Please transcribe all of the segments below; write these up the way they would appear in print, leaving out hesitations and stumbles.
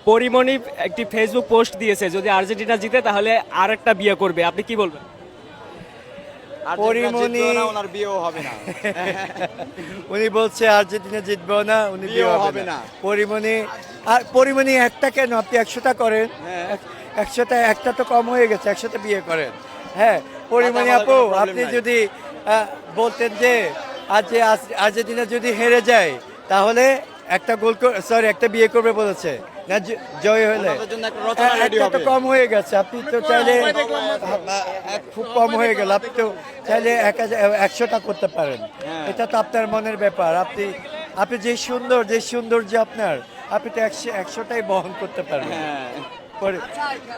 পরিমণি একটি Facebook post দিয়েছে, যদি আর্জেন্টিনা জিতে তাহলে আর একটা বিয়ে করবে, আপনি কি বলবেন? পরিমণি ওনার বিয়েও হবে না। উনি বলছে আর্জেন্টিনা জিতবেও না, উনি বিয়ে বিয়েও হবে হবে না। না। পরিমণি একটা কেন, আপনি 100টা করেন। হ্যাঁ। 100টা একটা তো কম হয়ে গেছে, 100টা বিয়ে করেন। হ্যাঁ, পরিমণি আমার আপু, কোনো problem আপনি নাই। যদি বলতেন যে আর্জেন্টিনা যদি হেরে যায় তাহলে একটা একটা বিয়ে করবে বলেছে না, জয় হলে ওনাদের জন্য একটা রচনা ready একটা তো হবে। কম হয়ে গেছে। আপনি তো চাইলে খুব কম হয়ে গেল, আপনি তো চাইলে 100টা করতে পারেন। হ্যাঁ। এটা তো আপনার মনের ব্যাপার। আপনি যে সৌন্দর্য আপনার, আপনি তো 100টাই বহন করতে পারবেন। হ্যাঁ।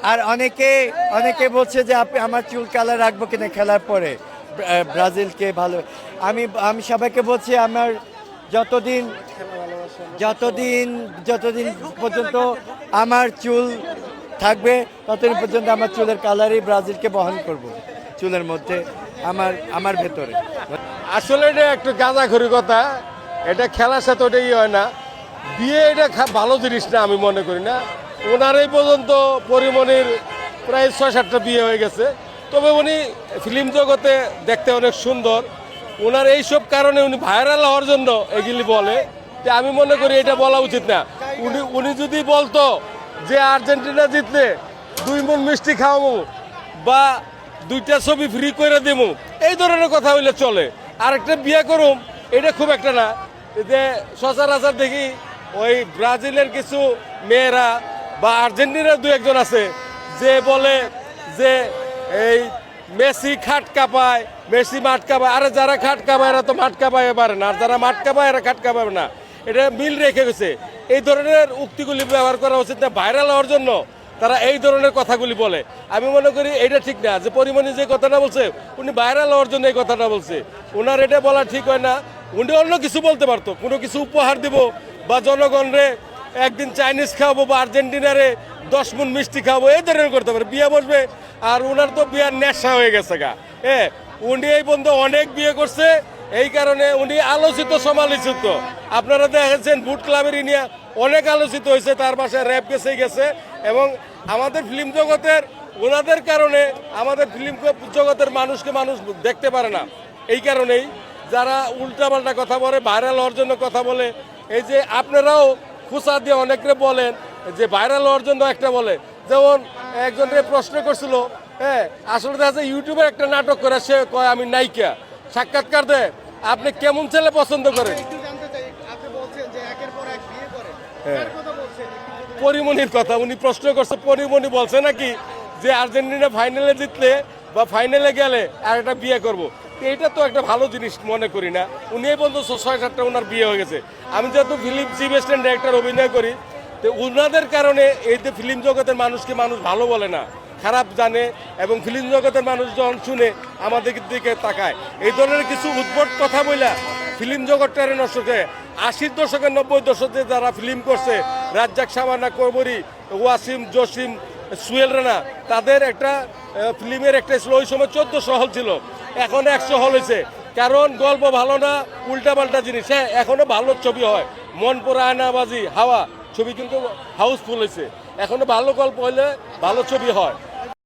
আর অনেকে বলছে যে আপনি আমার চুল কালার রাখবো কিনা খেলার পরে, ব্রাজিলকে ভালো। আমি সবাইকে বলছি আমার যতদিন পর্যন্ত আমার চুল থাকবে ততদিন পর্যন্ত আমার চুলের কালারই ব্রাজিলকে বহন করব, চুলের মধ্যে আমার ভেতরে। আসলে এটা একটু গাঁজাখড়ি কথা, এটা খেলার সাথে ওটাই হয় না। বিয়ে এটা ভালো জিনিস না, আমি মনে করি না। ওনার এই পর্যন্ত পরিমণির প্রায় 6-7টা বিয়ে হয়ে গেছে, তবে উনি ফিল্ম জগতে দেখতে অনেক সুন্দর। ওনার এইসব কারণে উনি ভাইরাল হওয়ার জন্য এগুলি বলে, যে আমি মনে করি এটা বলা উচিত না। উনি যদি বলতো যে আর্জেন্টিনা জিতলে 2 মণ মিষ্টি খাওয়াবো বা 2টা ছবি ফ্রি করে দেবো, এই ধরনের কথা হইলে চলে। আর একটা বিয়ে করুম, এটা খুব একটা না। যে সচরাচর দেখি ওই ব্রাজিলের কিছু মেয়েরা বা আর্জেন্টিনার 2-1জন আছে যে বলে যে এই মেসি খাট কাঁপায়, মেসি মাঠ কাঁপায়। আরে যারা খাট কাঁপায় এরা তো মাঠ কাঁপায় পারে না, আর যারা মাঠ কাঁপায় এরা খাট কাঁপাবে না। এটা মিল রেখে গেছে। এই ধরনের উক্তিগুলি ব্যবহার করা উচিত না। ভাইরাল হওয়ার জন্য তারা এই ধরনের কথাগুলি বলে। আমি মনে করি এটা ঠিক না। যে পরিমণি যে কথাটা বলছে, উনি ভাইরাল হওয়ার জন্য এই কথাটা বলছে। ওনার এটা বলা ঠিক হয় না। উনি অন্য কিছু বলতে পারতো, কোনো কিছু উপহার দিব বা জনগণরে একদিন চাইনিজ খাওয়াবো বা আর্জেন্টিনারে 10 মণ মিষ্টি খাওয়াবো, এই ধরনের করতে পারে। বিয়ে বসবে, আর ওনার তো বিয়ার নেশা হয়ে গেছে গা। হ্যাঁ, উনি এই বন্ধু অনেক বিয়ে করছে, এই কারণে উনি আলোচিত সমালোচিত। আপনারা দেখেছেন বুট ক্লাবের ইনিয়া অনেক আলোচিত হয়েছে, তার বাসায় র্যাপ গেছে। এবং আমাদের ফিল্ম জগতের ওনাদের কারণে আমাদের ফিল্ম জগতের মানুষকে মানুষ দেখতে পারে না। এই কারণেই যারা উল্টাপাল্টা কথা বলে, ভাইরাল হওয়ার জন্য কথা বলে, এই যে আপনারাও খুচা দিয়ে অনেকে বলেন যে ভাইরাল হওয়ার জন্য একটা বলে। যেমন একজনকে প্রশ্ন করছিল, হ্যাঁ, আসলে দেখা যায় ইউটিউবে একটা নাটক করে সে কয় আমি নায়িকা, সাক্ষাৎকার দেয়, আপনি কেমন ছেলে পছন্দ করেন? পরিমণির কথা উনি প্রশ্ন করছে, পরিমণি বলছে নাকি যে আর্জেন্টিনা ফাইনালে জিতলে বা ফাইনালে গেলে আর একটা বিয়ে করব। এইটা তো একটা ভালো জিনিস মনে করি না। উনি এই পর্যন্ত 6-7টা ওনার বিয়ে হয়ে গেছে। আমি যেহেতু ফিল্ম চিফ অ্যাসিস্ট্যান্ট ডাইরেক্টর অভিনয় করি, তো ওনাদের কারণে এই যে ফিল্ম জগতের মানুষকে মানুষ ভালো বলে না, খারাপ জানে। এবং ফিল্ম জগতের মানুষ যখন শুনে আমাদের দিকে তাকায়, এই ধরনের কিছু উদ্ভট কথা বইলা ফিল্ম জগৎটারে নষ্ট করে। 80-র দশকে 90-র দশকে যারা ফিল্ম করছে, রাজ্জাক, শাবানা, কবরী, ওয়াসিম, জসিম, সুয়েল রানা, তাদের একটা ফিল্মের একটা ছিল, ওই সময় 1400 হল ছিল, এখন 100 হল হয়েছে। কারণ গল্প ভালো না, উল্টাপাল্টা জিনিস। হ্যাঁ, এখনো ভালো ছবি হয়, মন পোড়া, আয়নাবাজি, হাওয়া ছবি কিন্তু হাউসফুল হয়েছে। এখনো ভালো গল্প হলে ভালো ছবি হয়।